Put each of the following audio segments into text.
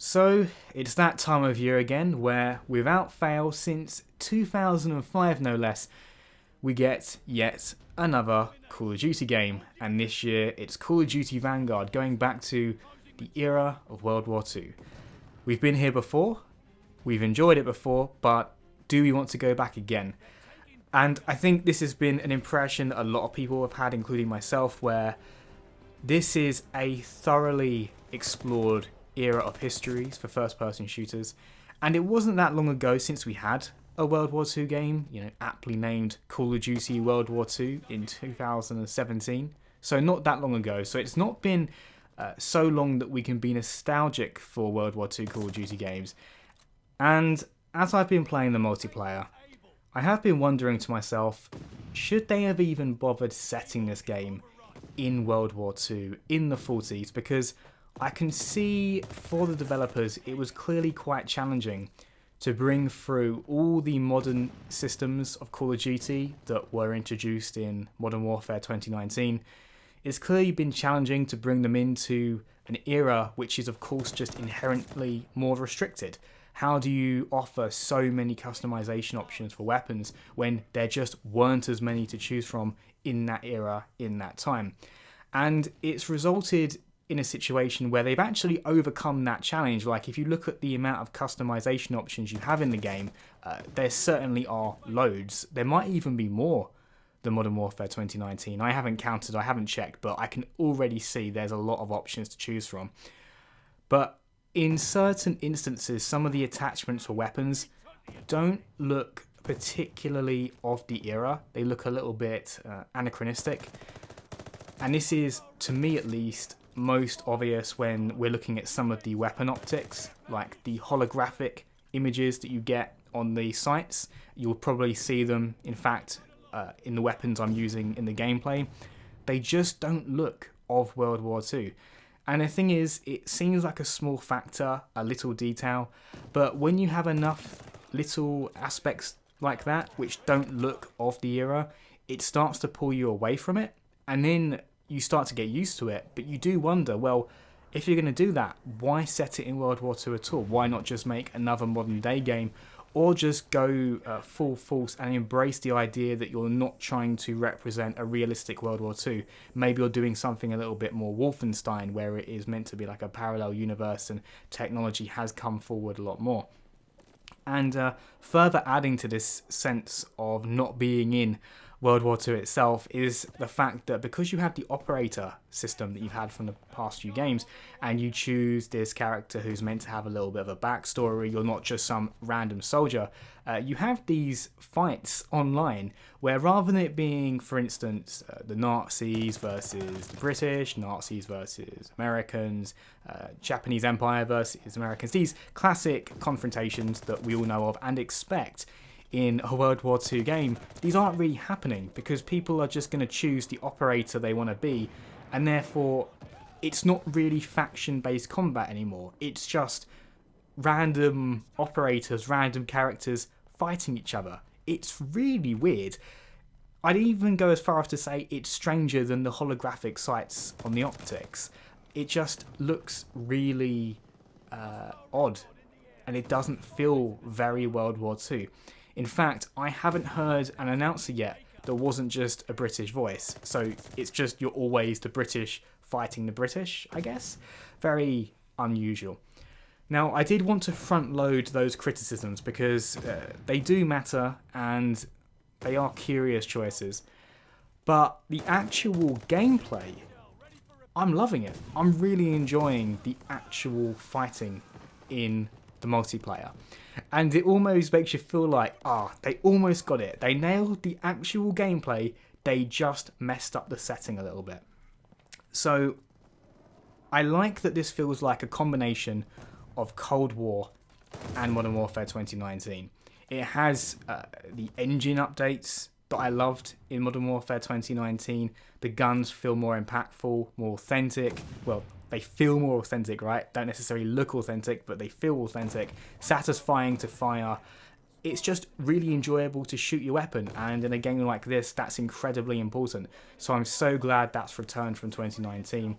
So, it's that time of year again where, without fail, since 2005 no less, we get yet another Call of Duty game. And this year, it's Call of Duty Vanguard, going back to the era of World War II. We've been here before, we've enjoyed it before, but do we want to go back again? And I think this has been an impression that a lot of people have had, including myself, where this is a thoroughly explored era of histories for first-person shooters, and it wasn't that long ago since we had a World War II game, aptly named Call of Duty World War II in 2017. So not that long ago. So it's not been so long that we can be nostalgic for World War II Call of Duty games. And as I've been playing the multiplayer, I have been wondering to myself, should they have even bothered setting this game in World War II, in the 40s? Because I can see for the developers it was clearly quite challenging to bring through all the modern systems of Call of Duty that were introduced in Modern Warfare 2019. It's clearly been challenging to bring them into an era which is of course just inherently more restricted. How do you offer so many customization options for weapons when there just weren't as many to choose from in that era, in that time? And it's resulted in a situation where they've actually overcome that challenge. Like, if you look at the amount of customization options you have in the game, there certainly are loads. There might even be more than Modern Warfare 2019. I haven't counted, I haven't checked, but I can already see there's a lot of options to choose from. But in certain instances, some of the attachments for weapons don't look particularly of the era. They look a little bit anachronistic. And this is, to me at least, most obvious when we're looking at some of the weapon optics, like the holographic images that you get on the sights. You'll probably see them, in fact, in the weapons I'm using in the gameplay. They just don't look of World War II. And the thing is, it seems like a small factor, a little detail, but when you have enough little aspects like that, which don't look of the era, it starts to pull you away from it. And then you start to get used to it, but you do wonder, well, if you're going to do that, why set it in World War II at all? Why not just make another modern day game, or just go full force and embrace the idea that you're not trying to represent a realistic World War II? Maybe you're doing something a little bit more Wolfenstein, where it is meant to be like a parallel universe and technology has come forward a lot more. And further adding to this sense of not being in World War II itself is the fact that because you have the operator system that you've had from the past few games, and you choose this character who's meant to have a little bit of a backstory, you're not just some random soldier, you have these fights online where, rather than it being, for instance, the Nazis versus the British, Nazis versus Americans, Japanese Empire versus Americans, these classic confrontations that we all know of and expect in a World War II game, these aren't really happening because people are just going to choose the operator they want to be, and therefore it's not really faction-based combat anymore. It's just random operators, random characters fighting each other. It's really weird. I'd even go as far as to say it's stranger than the holographic sights on the optics. It just looks really odd, and it doesn't feel very World War II. In fact, I haven't heard an announcer yet that wasn't just a British voice. So it's just you're always the British fighting the British, I guess. Very unusual. Now, I did want to front load those criticisms because they do matter and they are curious choices. But the actual gameplay, I'm loving it. I'm really enjoying the actual fighting in the multiplayer. And it almost makes you feel like, they almost got it. They nailed the actual gameplay. They just messed up the setting a little bit. So I like that this feels like a combination of Cold War and Modern Warfare 2019. It has the engine updates that I loved in Modern Warfare 2019. The guns feel more impactful, more authentic. Well, they feel more authentic, right? Don't necessarily look authentic, but they feel authentic, satisfying to fire. It's just really enjoyable to shoot your weapon, and in a game like this, that's incredibly important. So I'm so glad that's returned from 2019.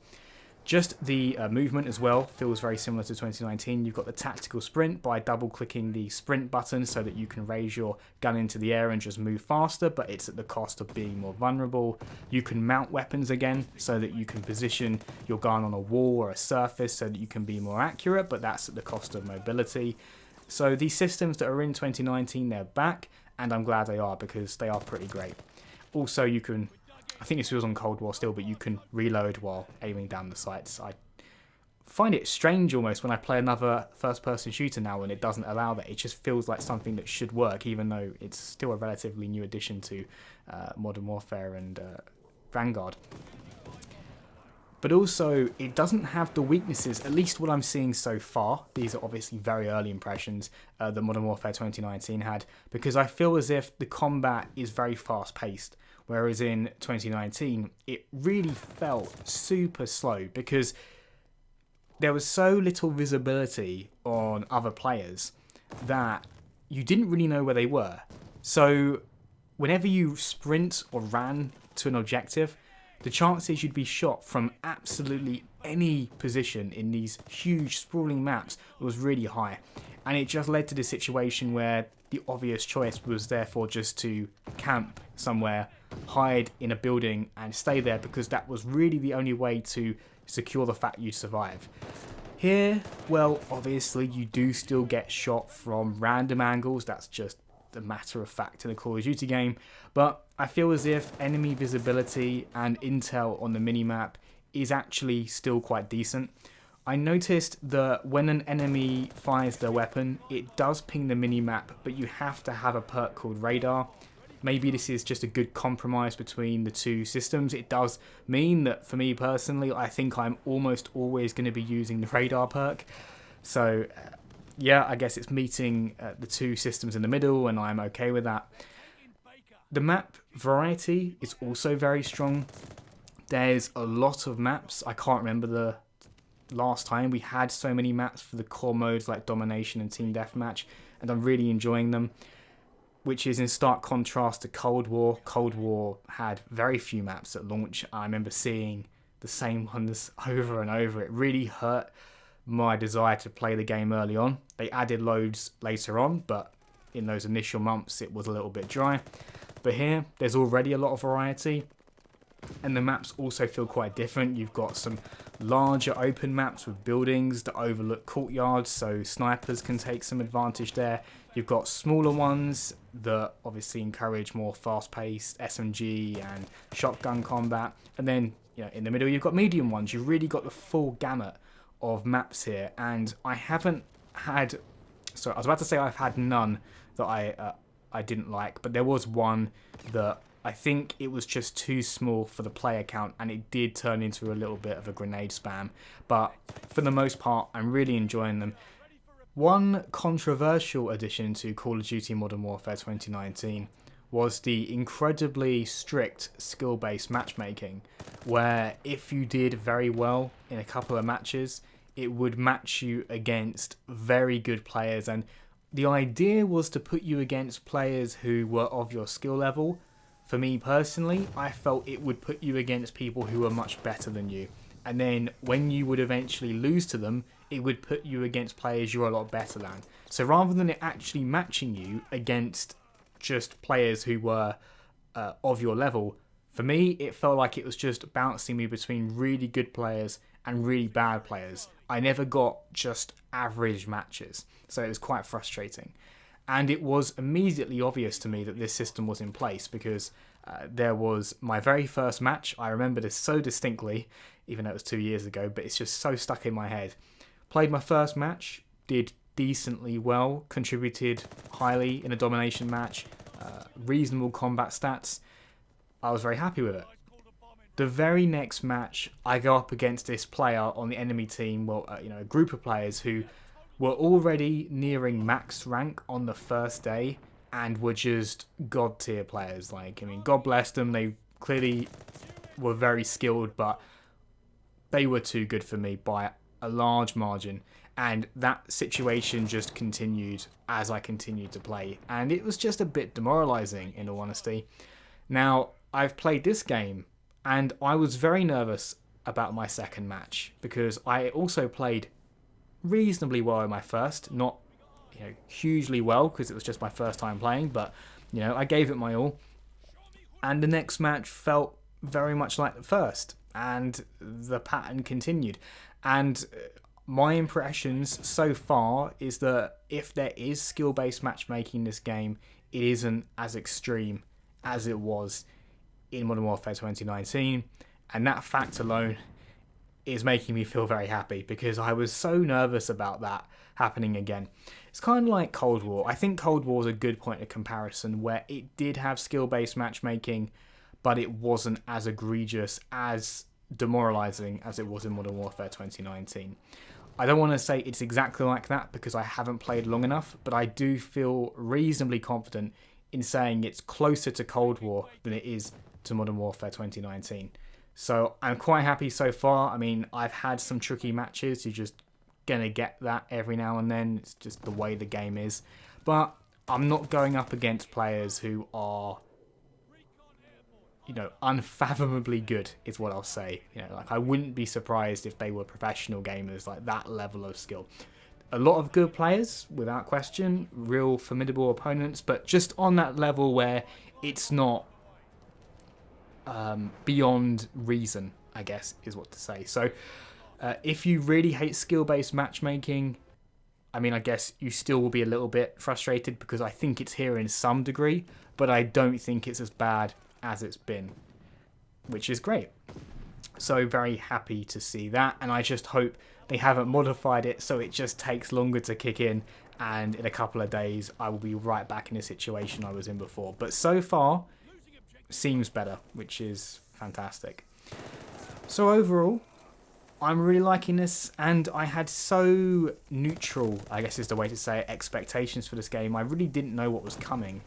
Just the movement as well feels very similar to 2019. You've got the tactical sprint by double clicking the sprint button so that you can raise your gun into the air and just move faster, but it's at the cost of being more vulnerable. You can mount weapons again so that you can position your gun on a wall or a surface so that you can be more accurate, but that's at the cost of mobility. So these systems that are in 2019, they're back, and I'm glad they are because they are pretty great. Also, you can, I think this was on Cold War still, but you can reload while aiming down the sights. I find it strange almost when I play another first-person shooter now and it doesn't allow that. It just feels like something that should work, even though it's still a relatively new addition to Modern Warfare and Vanguard. But also, it doesn't have the weaknesses, at least what I'm seeing so far. These are obviously very early impressions that Modern Warfare 2019 had, because I feel as if the combat is very fast-paced. Whereas in 2019, it really felt super slow because there was so little visibility on other players that you didn't really know where they were. So whenever you sprint or ran to an objective, the chances you'd be shot from absolutely any position in these huge sprawling maps was really high. And it just led to the situation where the obvious choice was therefore just to camp somewhere, hide in a building and stay there because that was really the only way to secure the fact you'd survive. Here, well, obviously you do still get shot from random angles. That's just a matter of fact in a Call of Duty game. But I feel as if enemy visibility and intel on the minimap is actually still quite decent. I noticed that when an enemy fires their weapon, it does ping the minimap, but you have to have a perk called radar. Maybe this is just a good compromise between the two systems. It does mean that for me personally, I think I'm almost always going to be using the radar perk. So yeah, I guess it's meeting the two systems in the middle, and I'm okay with that. The map variety is also very strong. There's a lot of maps. I can't remember the last time we had so many maps for the core modes like Domination and Team Deathmatch, and I'm really enjoying them, which is in stark contrast to Cold War. Cold War had very few maps at launch. I remember seeing the same ones over and over. It really hurt my desire to play the game early on. They added loads later on, but in those initial months it was a little bit dry. But here, there's already a lot of variety, and the maps also feel quite different. You've got some larger open maps with buildings that overlook courtyards, so snipers can take some advantage there. You've got smaller ones that obviously encourage more fast-paced SMG and shotgun combat. And then, in the middle, you've got medium ones. You've really got the full gamut of maps here. And I haven't had... Sorry, I was about to say I've had none that I didn't like, but there was one that I think it was just too small for the player count, and it did turn into a little bit of a grenade spam. But for the most part, I'm really enjoying them. One controversial addition to Call of Duty Modern Warfare 2019 was the incredibly strict skill-based matchmaking, where if you did very well in a couple of matches, it would match you against very good players. And the idea was to put you against players who were of your skill level. For me personally, I felt it would put you against people who were much better than you. And then when you would eventually lose to them, it would put you against players you're a lot better than. So rather than it actually matching you against just players who were of your level, for me, it felt like it was just bouncing me between really good players and really bad players. I never got just average matches, so it was quite frustrating. And it was immediately obvious to me that this system was in place because there was my very first match. I remember this so distinctly, even though it was 2 years ago, but it's just so stuck in my head. Played my first match, did decently well, contributed highly in a domination match, reasonable combat stats. I was very happy with it. The very next match, I go up against this player on the enemy team, a group of players who were already nearing max rank on the first day and were just god tier players. God bless them. They clearly were very skilled, but they were too good for me by a large margin. And that situation just continued as I continued to play. And it was just a bit demoralizing, in all honesty. Now, I've played this game and I was very nervous about my second match, because I also played reasonably well in my first, not hugely well because it was just my first time playing, but I gave it my all, and the next match felt very much like the first, and the pattern continued. And my impressions so far is that if there is skill-based matchmaking in this game, it isn't as extreme as it was in Modern Warfare 2019, and that fact alone is making me feel very happy, because I was so nervous about that happening again. It's kind of like Cold War. I think Cold War is a good point of comparison, where it did have skill-based matchmaking, but it wasn't as egregious, as demoralizing as it was in Modern Warfare 2019. I don't want to say it's exactly like that because I haven't played long enough, but I do feel reasonably confident in saying it's closer to Cold War than it is to Modern Warfare 2019. So I'm quite happy so far. I mean, I've had some tricky matches. You're just going to get that every now and then. It's just the way the game is. But I'm not going up against players who are, unfathomably good, is what I'll say. Like, I wouldn't be surprised if they were professional gamers, like that level of skill. A lot of good players, without question, real formidable opponents, but just on that level where it's not beyond reason, I guess, is what to say. So if you really hate skill-based matchmaking, I mean, I guess you still will be a little bit frustrated, because I think it's here in some degree, but I don't think it's as bad as it's been, which is great. So very happy to see that, and I just hope they haven't modified it so it just takes longer to kick in, and in a couple of days I will be right back in the situation I was in before. But so far, seems better, which is fantastic. So overall, I'm really liking this, and I had so neutral, I guess is the way to say it, expectations for this game. I really didn't know what was coming,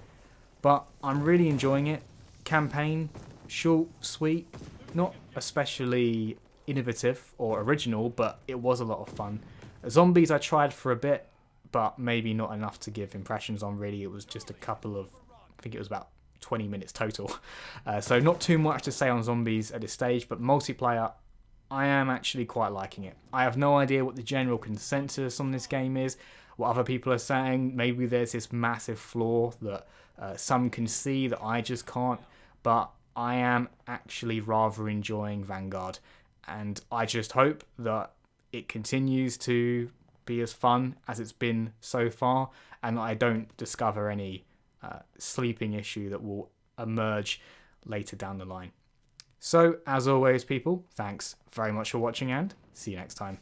but I'm really enjoying it. Campaign, short, sweet, not especially innovative or original, but it was a lot of fun. Zombies I tried for a bit, but maybe not enough to give impressions on, really. It was just a couple of, I think it was about 20 minutes total. So not too much to say on zombies at this stage, but multiplayer, I am actually quite liking it. I have no idea what the general consensus on this game is, what other people are saying. Maybe there's this massive flaw that some can see that I just can't, but I am actually rather enjoying Vanguard, and I just hope that it continues to be as fun as it's been so far, and that I don't discover any sleeping issue that will emerge later down the line. So, as always, people, thanks very much for watching, and see you next time.